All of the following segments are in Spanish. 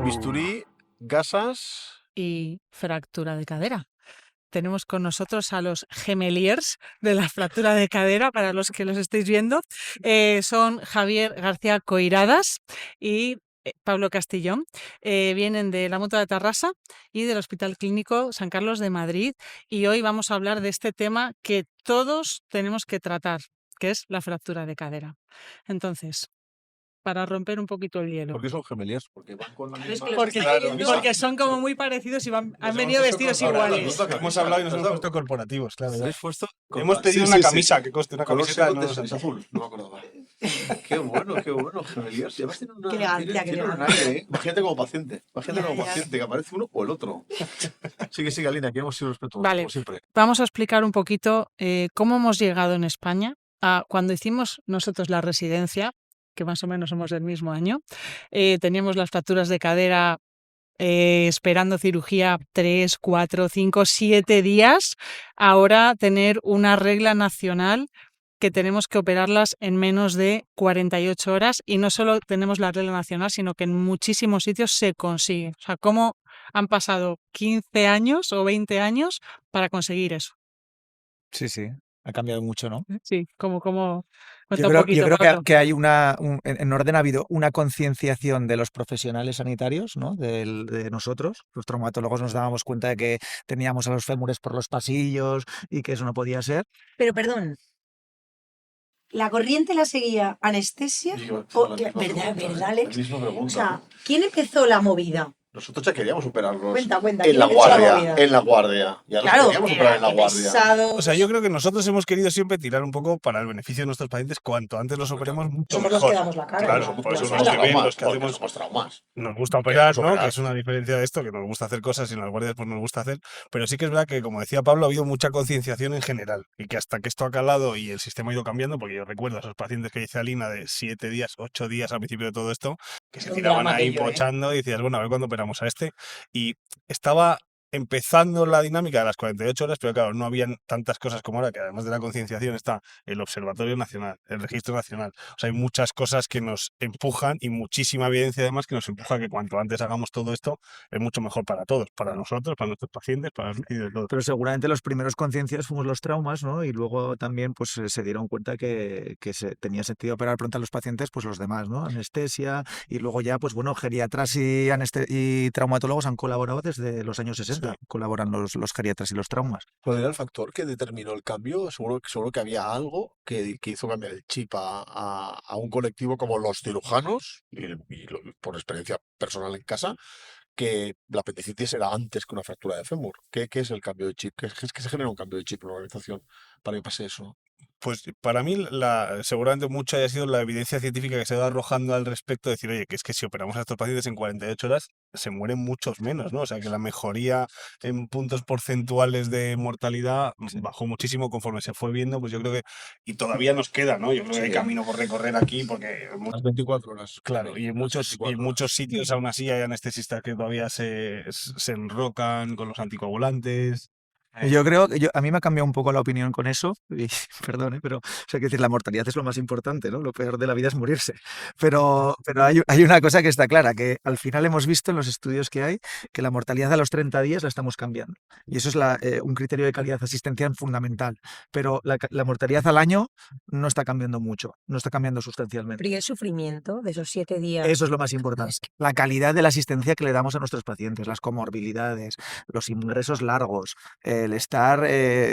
Bisturí, gasas. Y fractura de cadera. Tenemos con nosotros a los gemeliers de la fractura de cadera, para los que los estéis viendo. Son Javier García Coiradas y Pablo Castillón. Vienen de la Mutua de Tarrasa y del Hospital Clínico San Carlos de Madrid. Y hoy vamos a hablar de este tema que todos tenemos que tratar, que es la fractura de cadera. Entonces, para romper un poquito el hielo. ¿Por qué son gemeliers? Porque van con la misma. Porque son como muy parecidos y han venido vestidos iguales. Hemos hablado y nos hemos puesto corporativos, claro. ¿Habéis puesto? Hemos pedido una camisa que coste una Color camiseta. secot de es azul. No me acordaba. Qué bueno, gemeliers. Y además tienen una. Qué elegancia, Tienen un aire, ¿eh? Imagínate como paciente. Imagínate como paciente, que aparece uno o el otro. Sigue, Alina, que hemos sido respetuosos, Vale. como siempre. Vamos a explicar un poquito cómo hemos llegado en España a cuando hicimos nosotros la residencia, que más o menos somos del mismo año. Teníamos las fracturas de cadera esperando cirugía 3, 4, 5, 7 días. Ahora tener una regla nacional que tenemos que operarlas en menos de 48 horas, y no solo tenemos la regla nacional, sino que en muchísimos sitios se consigue. O sea, cómo han pasado 15 años o 20 años para conseguir eso. Sí, ha cambiado mucho, ¿no? Sí, como Yo creo que hay en orden ha habido una concienciación de los profesionales sanitarios, ¿no? De nosotros, los traumatólogos, nos dábamos cuenta de que teníamos a los fémures por los pasillos y que eso no podía ser. Pero perdón, ¿la corriente la seguía anestesia? ¿Verdad, Alex? O sea, ¿quién empezó la movida? Nosotros ya queríamos operarlos Cuenta, en la ¿quién empezó la movida? guardia. En la guardia. Ya los Claro, queríamos operar en la qué guardia. pesado. O sea, yo creo que nosotros hemos querido siempre tirar un poco para el beneficio de nuestros pacientes. Cuanto antes los operemos, mucho Somos los mejor. que damos la cara. Claro, por eso Somos los que ven, traumas, los que porque hacemos, somos traumas. nos gusta operar, ¿no? operar. Que es una diferencia de esto, que nos gusta hacer cosas y en las guardias pues nos gusta hacer. Pero sí que es verdad que, como decía Pablo, ha habido mucha concienciación en general. Y que hasta que esto ha calado y el sistema ha ido cambiando, porque yo recuerdo a esos pacientes que dice Alina de 7 días, 8 días al principio de todo esto, que se Un tiraban drama ahí aquello, pochando y decías, bueno, a ver cuándo operamos a este. Y estaba empezando la dinámica de las 48 horas, pero claro, no habían tantas cosas como ahora, que además de la concienciación está el Observatorio Nacional, el Registro Nacional. O sea, hay muchas cosas que nos empujan y muchísima evidencia además que nos empuja que cuanto antes hagamos todo esto es mucho mejor para todos, para nosotros, para nuestros pacientes, para los de todos. Pero seguramente los primeros conciencias fuimos los traumas, ¿no? Y luego también pues se dieron cuenta que tenía sentido operar pronto a los pacientes, pues los demás, ¿no? Anestesia, y luego ya, pues bueno, geriatras y traumatólogos han colaborado desde los años 60. Sí. Colaboran los geriatras y los traumas. ¿Cuál era el factor que determinó el cambio? Seguro que había algo que hizo cambiar el chip a un colectivo como los cirujanos, por experiencia personal en casa, que la apendicitis era antes que una fractura de fémur. ¿Qué es el cambio de chip? ¿Qué se genera un cambio de chip en la organización para que pase eso? Pues para mí seguramente mucho haya sido la evidencia científica que se va arrojando al respecto, de decir, oye, que es que si operamos a estos pacientes en 48 horas, se mueren muchos menos, ¿no? O sea, que la mejoría en puntos porcentuales de mortalidad bajó muchísimo conforme se fue viendo, pues yo creo que, y todavía nos queda, ¿no? Yo creo que hay camino por recorrer aquí, porque... Las 24 horas. Claro, y en muchos sitios aún así hay anestesistas que todavía se enrocan con los anticoagulantes. Yo creo que a mí me ha cambiado un poco la opinión con eso, y perdón, pero o sea, que decir, la mortalidad es lo más importante, ¿no? Lo peor de la vida es morirse. Pero hay una cosa que está clara, que al final hemos visto en los estudios que hay que la mortalidad a los 30 días la estamos cambiando. Y eso es un criterio de calidad asistencial fundamental. Pero la mortalidad al año no está cambiando mucho, no está cambiando sustancialmente. Pero ¿y el sufrimiento de esos 7 días? Eso es lo más importante. La calidad de la asistencia que le damos a nuestros pacientes, las comorbilidades, los ingresos largos, el estar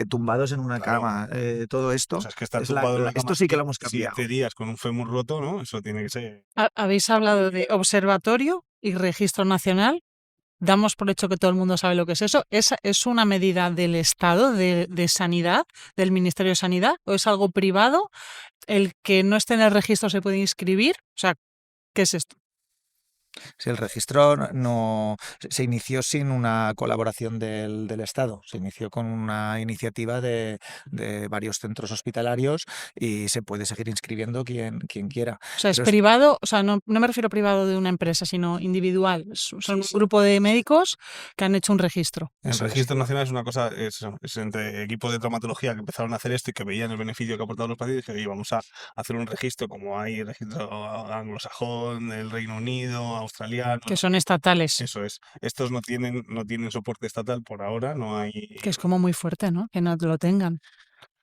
tumbados en una cama, todo esto. O sea, es que estar tumbado en una cama esto sí que lo hemos cambiado. 7 días con un fémur roto, ¿no? Eso tiene que ser. Habéis hablado de observatorio y registro nacional. Damos por hecho que todo el mundo sabe lo que es eso. ¿Es una medida del Estado, de Sanidad, del Ministerio de Sanidad, o es algo privado? ¿El que no esté en el registro se puede inscribir? O sea, ¿qué es esto? Si el registro se inició sin una colaboración del Estado, se inició con una iniciativa de varios centros hospitalarios y se puede seguir inscribiendo quien quiera. O sea, es privado, o sea, no me refiero a privado de una empresa, sino individual. Son un grupo de médicos que han hecho un registro. El registro nacional es una cosa, es entre equipos de traumatología que empezaron a hacer esto y que veían el beneficio que aportaban los pacientes, que vamos a hacer un registro como hay registro anglosajón, el Reino Unido, australiano. Que son estatales. Eso es. Estos no tienen soporte estatal por ahora, no hay. Que es como muy fuerte, ¿no? Que no lo tengan.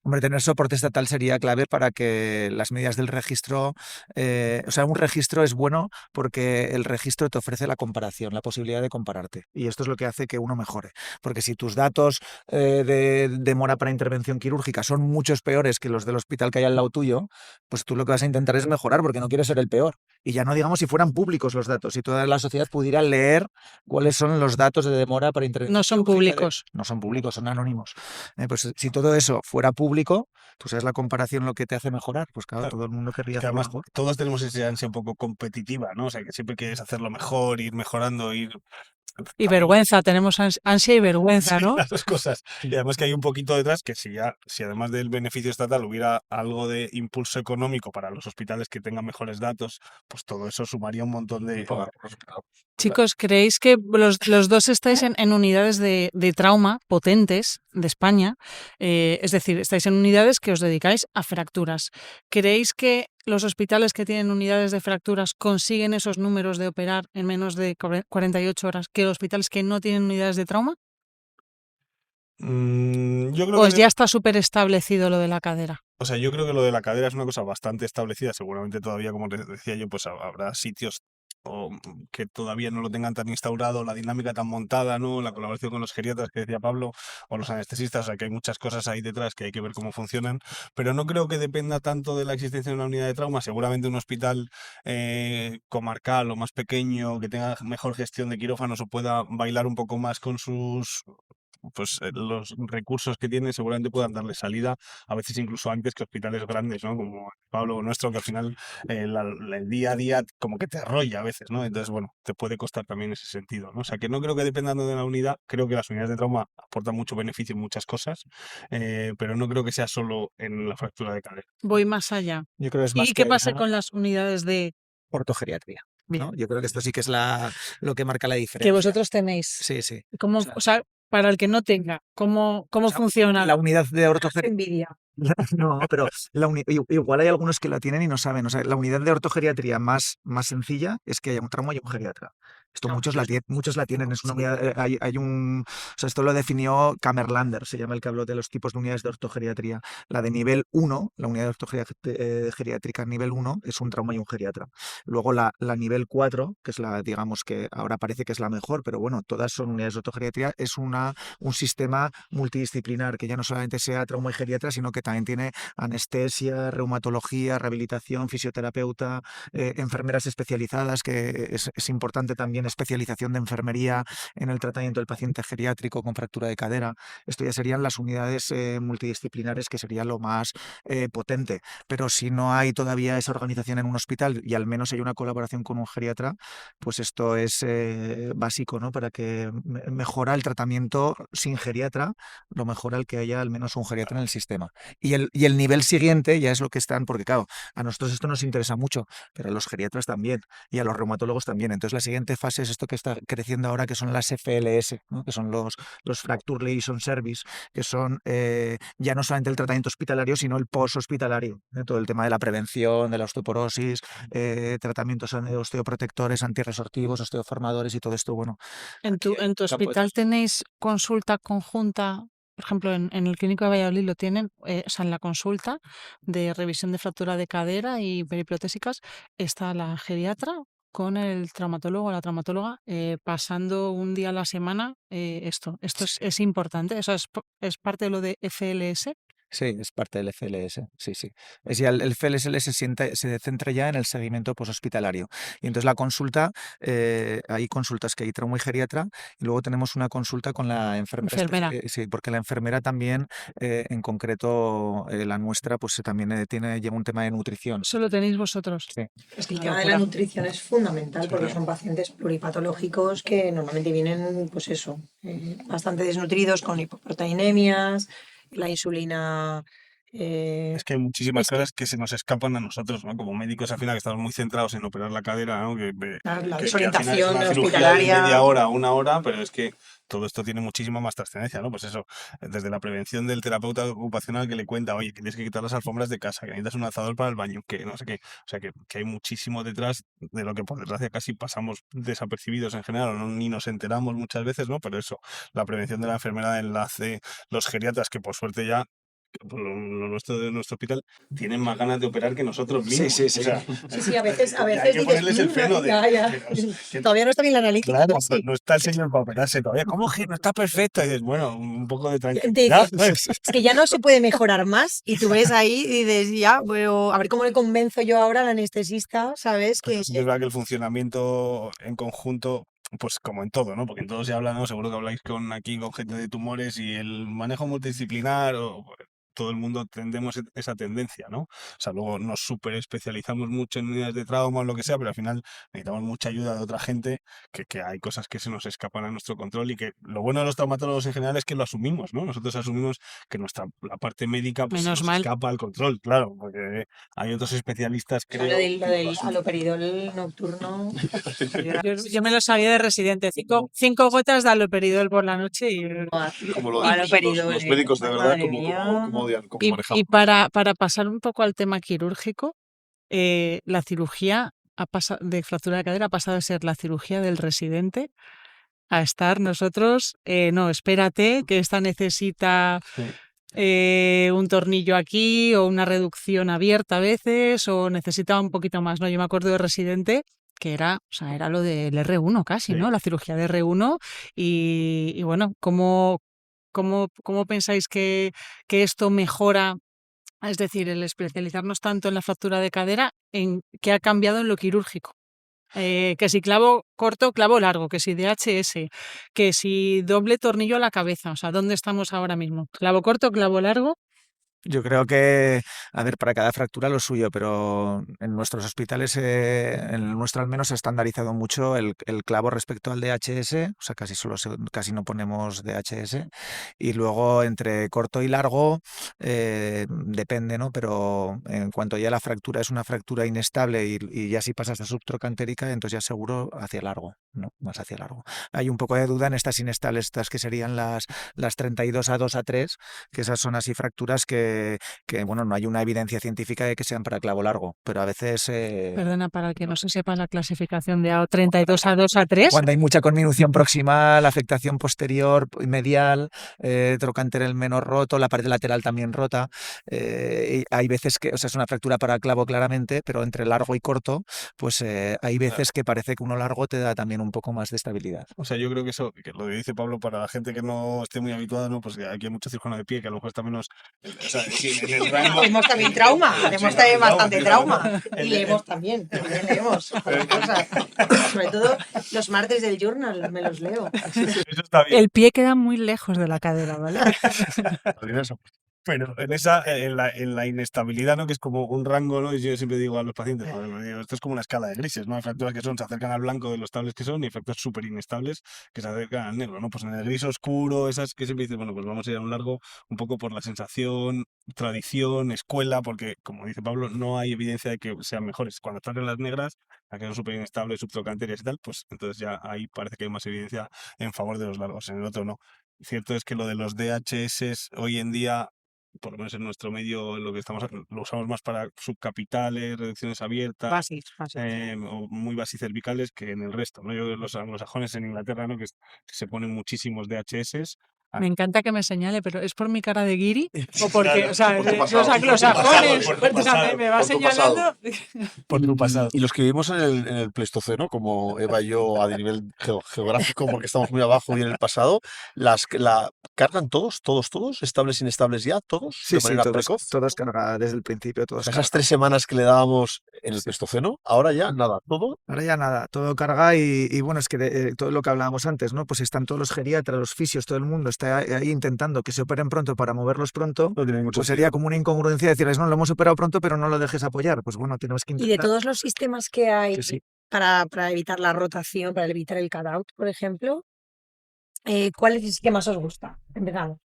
Hombre, tener soporte estatal sería clave para que las medidas del registro, o sea, un registro es bueno porque el registro te ofrece la comparación, la posibilidad de compararte. Y esto es lo que hace que uno mejore. Porque si tus datos de demora para intervención quirúrgica son muchos peores que los del hospital que hay al lado tuyo, pues tú lo que vas a intentar es mejorar porque no quieres ser el peor. Y ya no digamos si fueran públicos los datos, si toda la sociedad pudiera leer cuáles son los datos de demora para intervención No son quirúrgica públicos. no son públicos, son anónimos. Pues si todo eso fuera público, tú sabes la comparación lo que te hace mejorar, pues claro, todo el mundo querría Que hacerlo además mejor. todos tenemos esa ansia un poco competitiva, ¿no? O sea, que siempre quieres hacerlo mejor, ir mejorando, ir. Y vergüenza, tenemos ansia y vergüenza, Sí, ¿no? las dos cosas. Y además que hay un poquito detrás que si además del beneficio estatal hubiera algo de impulso económico para los hospitales que tengan mejores datos, pues todo eso sumaría un montón de. Chicos, ¿creéis que los dos estáis en unidades de trauma potentes de España? Es decir, estáis en unidades que os dedicáis a fracturas. ¿Creéis que los hospitales que tienen unidades de fracturas consiguen esos números de operar en menos de 48 horas que los hospitales que no tienen unidades de trauma? Yo creo ¿O que ya está súper establecido lo de la cadera? O sea, yo creo que lo de la cadera es una cosa bastante establecida. Seguramente todavía, como te decía yo, pues habrá sitios que todavía no lo tengan tan instaurado, la dinámica tan montada, ¿no? La colaboración con los geriatras que decía Pablo, o los anestesistas, o sea, que hay muchas cosas ahí detrás que hay que ver cómo funcionan, pero no creo que dependa tanto de la existencia de una unidad de trauma. Seguramente un hospital comarcal o más pequeño, que tenga mejor gestión de quirófanos o pueda bailar un poco más con los recursos que tiene, seguramente puedan darle salida, a veces incluso antes que hospitales grandes, ¿no? Como Pablo o nuestro, que al final el día a día como que te arrolla a veces, ¿no? Entonces, bueno, te puede costar también ese sentido, ¿no? O sea, que no creo que dependiendo de la unidad, creo que las unidades de trauma aportan mucho beneficio en muchas cosas, pero no creo que sea solo en la fractura de cadera. Voy más allá. Yo creo que es más ¿Y qué que pasa nada con las unidades de ortogeriatría, ¿no? Bien, Yo creo que esto sí que es lo que marca la que diferencia. vosotros tenéis? Sí, sí. ¿Cómo, O sea, o sea, para el que no tenga, ¿cómo o sea, funciona? la unidad de ortogeriatría. Envidia. No, pero igual hay algunos que la tienen y no saben. O sea, la unidad de ortogeriatría más sencilla es que haya un trauma y un geriatra. Esto muchos la tienen. Es una unidad, o sea, esto lo definió Kammerlander, se llama el que habló de los tipos de unidades de ortogeriatría. La de nivel 1, la unidad de ortogeriátrica nivel 1, es un trauma y un geriatra. Luego la nivel 4, que es la, digamos que ahora parece que es la mejor, pero bueno, todas son unidades de ortogeriatría, es un sistema multidisciplinar que ya no solamente sea trauma y geriatra, sino que también tiene anestesia, reumatología, rehabilitación, fisioterapeuta, enfermeras especializadas, que es importante también especialización de enfermería en el tratamiento del paciente geriátrico con fractura de cadera. Esto ya serían las unidades multidisciplinares, que sería lo más potente. Pero si no hay todavía esa organización en un hospital y al menos hay una colaboración con un geriatra, pues esto es básico, ¿no? Para que mejora el tratamiento sin geriatra, lo mejora el que haya al menos un geriatra en el sistema. Y el nivel siguiente ya es lo que están, porque claro, a nosotros esto nos interesa mucho, pero a los geriatras también y a los reumatólogos también. Entonces la siguiente fase es esto que está creciendo ahora, que son las FLS, ¿no? Que son los Fracture Liaison Service, que son ya no solamente el tratamiento hospitalario, sino el post-hospitalario, todo el tema de la prevención, de la osteoporosis, tratamientos osteoprotectores, antirresortivos, osteoformadores y todo esto. Bueno, ¿En tu campo de- hospital tenéis consulta conjunta? Por ejemplo, en el Clínico de Valladolid lo tienen, o sea, en la consulta de revisión de fractura de cadera y periprotésicas está la geriatra con el traumatólogo o la traumatóloga pasando un día a la semana esto. Esto es importante, eso es parte de lo de FLS. Sí, es parte del FLS, sí, sí. Es ya el FLS se centra ya en el seguimiento poshospitalario. Y entonces la consulta, hay consultas que hay trauma y geriatra, y luego tenemos una consulta con la enfermera. Enfermera. Sí, porque la enfermera también, en concreto, la nuestra, pues también lleva un tema de nutrición. Eso lo tenéis vosotros. Sí. Es que el Una tema de la locura. nutrición es fundamental Sí, porque claro. son pacientes pluripatológicos que normalmente vienen, pues eso, bastante desnutridos con hipoproteinemias, la insulina Es que hay muchísimas es que cosas que se nos escapan a nosotros, ¿no? Como médicos al final que estamos muy centrados en operar la cadera, ¿no? la Que al final es desorientación una cirugía de hospitalaria. media hora, una hora, pero es que todo esto tiene muchísima más trascendencia, ¿no? Pues eso, desde la prevención del terapeuta ocupacional que le cuenta, oye, tienes que quitar las alfombras de casa, que necesitas un alzador para el baño, que no sé qué. O sea, que hay muchísimo detrás de lo que por desgracia casi pasamos desapercibidos en general, o ni nos enteramos muchas veces, ¿no? Pero eso, la prevención de la enfermedad de enlace, los geriatras que por suerte ya por lo nuestro de nuestro hospital tienen más ganas de operar que nosotros Sí, mismos. sí, sí. O sea, Sí, a veces hay que dices, ponerles el freno de, ya. que Todavía no está bien la analítica. claro, Sí. no está el señor para operarse todavía. ¿Cómo que no está perfecto? Y dices, bueno, un poco de Te tranquilidad. dice, es que ya no se puede mejorar más y tú ves ahí y dices, ya, pero a ver cómo le convenzo yo ahora al anestesista, ¿sabes? Pero Que sí que es verdad que el funcionamiento en conjunto, pues como en todo, ¿no? Porque en todo se habla, ¿no? Seguro que habláis con gente de tumores y el manejo multidisciplinar, todo el mundo tendemos esa tendencia, ¿no? O sea, luego nos súper especializamos mucho en unidades de trauma o lo que sea, pero al final necesitamos mucha ayuda de otra gente, que hay cosas que se nos escapan a nuestro control y que lo bueno de los traumatólogos en general es que lo asumimos, ¿no? Nosotros asumimos que la parte médica pues, se Menos nos mal. escapa al control, claro, porque hay otros especialistas, lo creo, del, lo que no lo del asumen. aloperidol nocturno. Yo me lo sabía de residente. Cinco gotas de aloperidol por la noche y Como lo Aloperidol, los médicos de verdad, madre mía. cómo odian, cómo Y manejamos. para pasar un poco al tema quirúrgico, la cirugía de fractura de cadera ha pasado de ser la cirugía del residente a estar nosotros, no, espérate, que esta necesita Sí. un tornillo aquí o una reducción abierta a veces o necesita un poquito más, ¿no? Yo me acuerdo de residente que era, o sea, era lo del R1 casi, Sí. ¿no? La cirugía de R1 y bueno, ¿cómo pensáis que esto mejora? Es decir, el especializarnos tanto en la fractura de cadera, en qué ha cambiado en lo quirúrgico. Que si clavo corto, clavo largo, que si DHS, que si doble tornillo a la cabeza. O sea, ¿dónde estamos ahora mismo? ¿Clavo corto, clavo largo? Yo creo que, a ver, para cada fractura lo suyo, pero en nuestros hospitales, en el nuestro al menos, se ha estandarizado mucho el clavo respecto al DHS, o sea, casi no ponemos DHS, y luego entre corto y largo, depende, ¿no? Pero en cuanto ya la fractura es una fractura inestable y ya si pasas a subtrocantérica, entonces ya seguro hacia largo, ¿no? Más hacia largo. Hay un poco de duda en estas inestables, estas que serían las 32 a 2 a 3, que esas son así fracturas que, bueno, no hay una evidencia científica de que sean para clavo largo, pero a veces Perdona, para el que no se sepa la clasificación de A32 a 2 a 3. cuando hay mucha conminución proximal, afectación posterior y medial, trocánter menos roto, la pared lateral también rota, y hay veces que, o sea, es una fractura para clavo claramente, pero entre largo y corto, pues hay veces que parece que uno largo te da también un poco más de estabilidad. O sea, yo creo que eso, que lo que dice Pablo, para la gente que no esté muy habituada, ¿no? Pues que aquí hay mucho cirujano de pie, que a lo mejor está menos. O sea, sí, en el rango. Hacemos también trauma, hacemos también bastante trauma. Y El- leemos también leemos cosas. Sobre todo los martes del journal, me los leo. Eso está bien. El pie queda muy lejos de la cadera, ¿vale? Pero en la inestabilidad, ¿no? Que es como un rango, ¿no? Y yo siempre digo a los pacientes, joder, pues digo, esto es como una escala de grises, ¿no? Hay fracturas que se acercan al blanco de lo estables que son y fracturas súper inestables que se acercan al negro, ¿no? Pues en el gris oscuro, esas que siempre dices, bueno, pues vamos a ir a un largo un poco por la sensación, tradición, escuela, porque, como dice Pablo, no hay evidencia de que sean mejores. Cuando están en las negras, las que son súper inestables, subtrocanterias y tal, pues entonces ya ahí parece que hay más evidencia en favor de los largos, en el otro no. Cierto es que lo de los DHS hoy en día, por lo menos en nuestro medio, lo que lo usamos más para subcapitales, reducciones abiertas, Basis. o muy basicervicales que en el resto, ¿no? Yo creo que los anglosajones en Inglaterra, ¿no? Que se ponen muchísimos DHS. Me encanta que me señale, pero ¿es por mi cara de guiri? ¿O porque, Claro, o sea, por tu los pasado, anglosajones? por tu O sea, pasado, me va por tu pasado. señalando. Por tu pasado. Y los que vivimos en el Pleistoceno, como Eva y yo, a nivel geográfico, porque estamos muy abajo y en el pasado, cargan todos, estables, inestables ya, todos, Sí, de sí, manera precoz. todos carga desde el principio, O todos sea, esas carga. 3 semanas que le dábamos en el Sí. Pleistoceno, ahora ya nada, todo. Ahora ya nada, todo carga y bueno, es que todo lo que hablábamos antes, ¿no? Pues están todos los geriatras, los fisios, todo el mundo está ahí intentando que se operen pronto para moverlos pronto. No tiene mucho Pues sería como una incongruencia decirles, no, lo hemos operado pronto, pero no lo dejes apoyar. Pues bueno, tenemos que Y de intentar todos los sistemas que hay que sí. para evitar la rotación, para evitar el cut-out, por ejemplo, ¿cuál es el que más os gusta? Empezamos.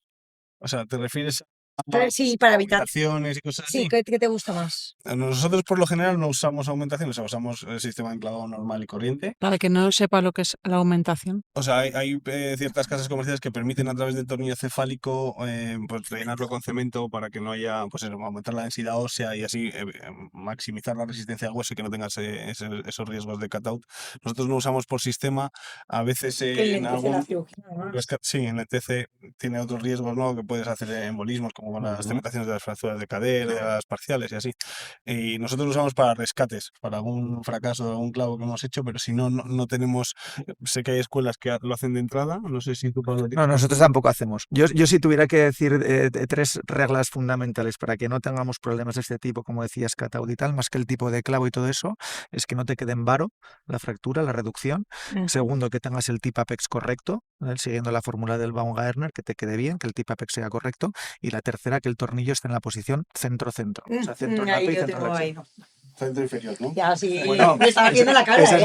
O sea, ¿te refieres Sí, para evitar. aumentaciones y cosas Sí, así. ¿qué te gusta más? Nosotros por lo general no usamos aumentaciones, o sea, usamos el sistema de enclavado normal y corriente. Para que no sepa lo que es la aumentación. O sea, hay ciertas casas comerciales que permiten a través del tornillo cefálico pues rellenarlo con cemento para que no haya, pues eso, aumentar la densidad ósea y así maximizar la resistencia al hueso y que no tengas esos riesgos de cut-out. Nosotros lo usamos por sistema, a veces Que en lentece la algún... cirugía, además. Sí, en el TC tiene otros riesgos, ¿no? Que puedes hacer embolismos como con las cementaciones de las fracturas de cadera, de las parciales y así. Y nosotros lo usamos para rescates, para algún fracaso, algún clavo que hemos hecho, pero si no, no tenemos... Sé que hay escuelas que lo hacen de entrada, no sé si tú, Pablo, No, nosotros tampoco hacemos. Yo si tuviera que decir 3 reglas fundamentales para que no tengamos problemas de este tipo, como decías, cut-out y tal, más que el tipo de clavo y todo eso, es que no te quede en varo la fractura, la reducción. Segundo, que tengas el tip apex correcto, siguiendo la fórmula del Baumgartner, que te quede bien, que el tip apex sea correcto. Y la tercera, que el tornillo esté en la posición centro-centro. O sea, centro en Ahí alto y yo centro en tengo flexión. ahí, ¿no? Centro inferior, ¿no? Ya, sí, Bueno, me estaba haciendo la cara. Esa es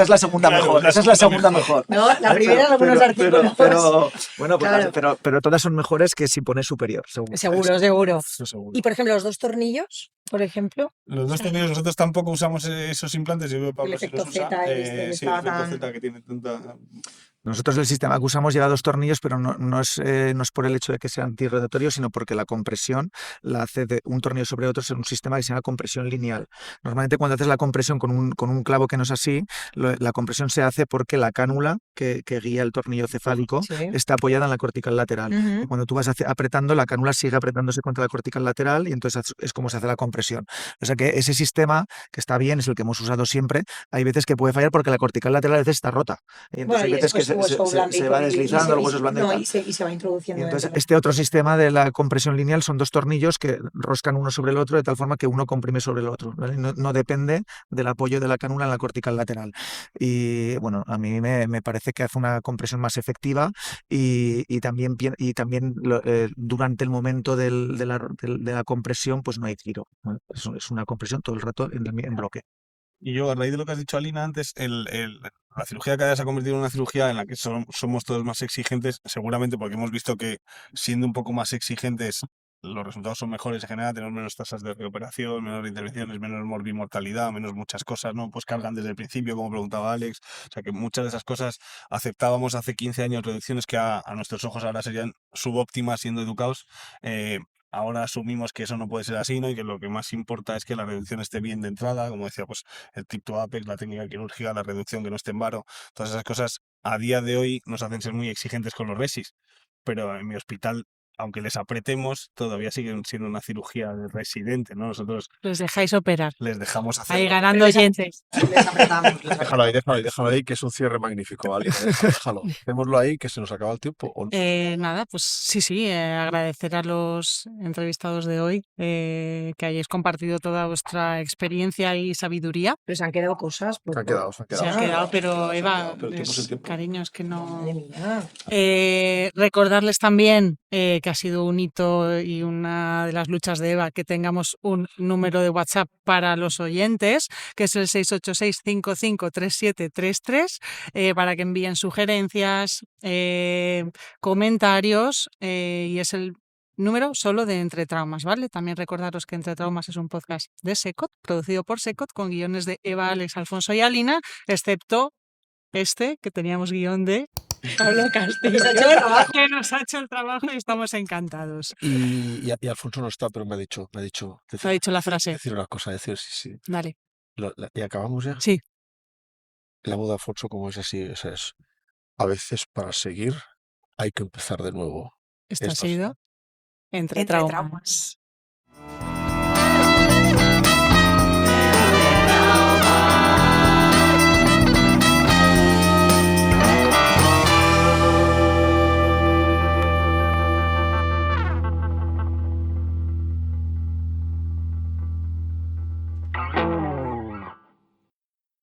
la segunda Claro, mejor. la Esa es la segunda segunda mejor. No, la primera, algunos artículos. Bueno, pues, Claro. pero todas son mejores que si pones superior, seguro. Seguro. Eso seguro. Y por ejemplo, los 2 tornillos, por ejemplo. Los dos tornillos, nosotros tampoco usamos esos implantes. Yo veo Pablo El si los efecto usa. Z, que Sí, estaba el efecto tan- Z que tiene tanta... Nosotros el sistema que usamos lleva 2 tornillos, pero no es por el hecho de que sea antirrotatorio, sino porque la compresión la hace de un tornillo sobre otro en un sistema que se llama compresión lineal. Normalmente cuando haces la compresión con un clavo que no es así, la compresión se hace porque la cánula que guía el tornillo cefálico Sí. está apoyada en la cortical lateral. Y cuando tú vas apretando, la cánula sigue apretándose contra la cortical lateral y entonces es como se hace la compresión. O sea que ese sistema, que está bien, es el que hemos usado siempre, hay veces que puede fallar porque la cortical lateral a veces está rota. Y entonces hay veces que se va deslizando, el hueso es blandito. y se va introduciendo. Y entonces dentro. este otro sistema de la compresión lineal son 2 tornillos que roscan uno sobre el otro de tal forma que uno comprime sobre el otro, ¿vale? No depende del apoyo de la cánula en la cortical lateral. Y bueno, a mí me parece que hace una compresión más efectiva y también durante el momento de la compresión pues no hay giro, ¿vale? Es una compresión todo el rato en bloque. Y yo, a raíz de lo que has dicho, Alina, antes, la cirugía cada vez se ha convertido en una cirugía en la que somos todos más exigentes, seguramente porque hemos visto que siendo un poco más exigentes, los resultados son mejores en general, tenemos menos tasas de reoperación, menos intervenciones, menos morbimortalidad, menos muchas cosas, ¿no? Pues cargan desde el principio, como preguntaba Alex. O sea, que muchas de esas cosas aceptábamos hace 15 años, reducciones que a nuestros ojos ahora serían subóptimas siendo educados. Ahora asumimos que eso no puede ser así, ¿no? Y que lo que más importa es que la reducción esté bien de entrada, como decía, pues el tip to apex, la técnica quirúrgica, la reducción que no esté en varo, todas esas cosas a día de hoy nos hacen ser muy exigentes con los resis, pero en mi hospital, aunque les apretemos, todavía siguen siendo una cirugía de residente, ¿no? Nosotros Les dejáis operar. les dejamos hacer. Ahí ganando oyentes. Les apretamos. Déjalo ahí, que es un cierre magnífico, Ali. Déjalo. Dejémoslo ahí, que se nos acaba el tiempo. ¿O no? Nada, pues sí, agradecer a los entrevistados de hoy que hayáis compartido toda vuestra experiencia y sabiduría. Pero se han quedado cosas. Se han quedado. Se han quedado, pero Eva, Pero el tiempo es el tiempo. cariño, es que no... Madre mía. Recordarles también que ha sido un hito y una de las luchas de Eva que tengamos un número de WhatsApp para los oyentes, que es el 686-553733, para que envíen sugerencias, comentarios, y es el número solo de Entre Traumas, ¿vale? También recordaros que Entre Traumas es un podcast de Secot, producido por Secot, con guiones de Eva, Alex, Alfonso y Alina, excepto que teníamos guión de Pablo Castillo, que nos ha hecho el trabajo y estamos encantados. Y Alfonso no está, pero me ha dicho Te ha dicho la frase. decir una cosa, sí. Dale. ¿Y acabamos ya? Sí. La voz de Alfonso, como es así, esa es. A veces para seguir hay que empezar de nuevo. Esto ha sido Entre Traumas.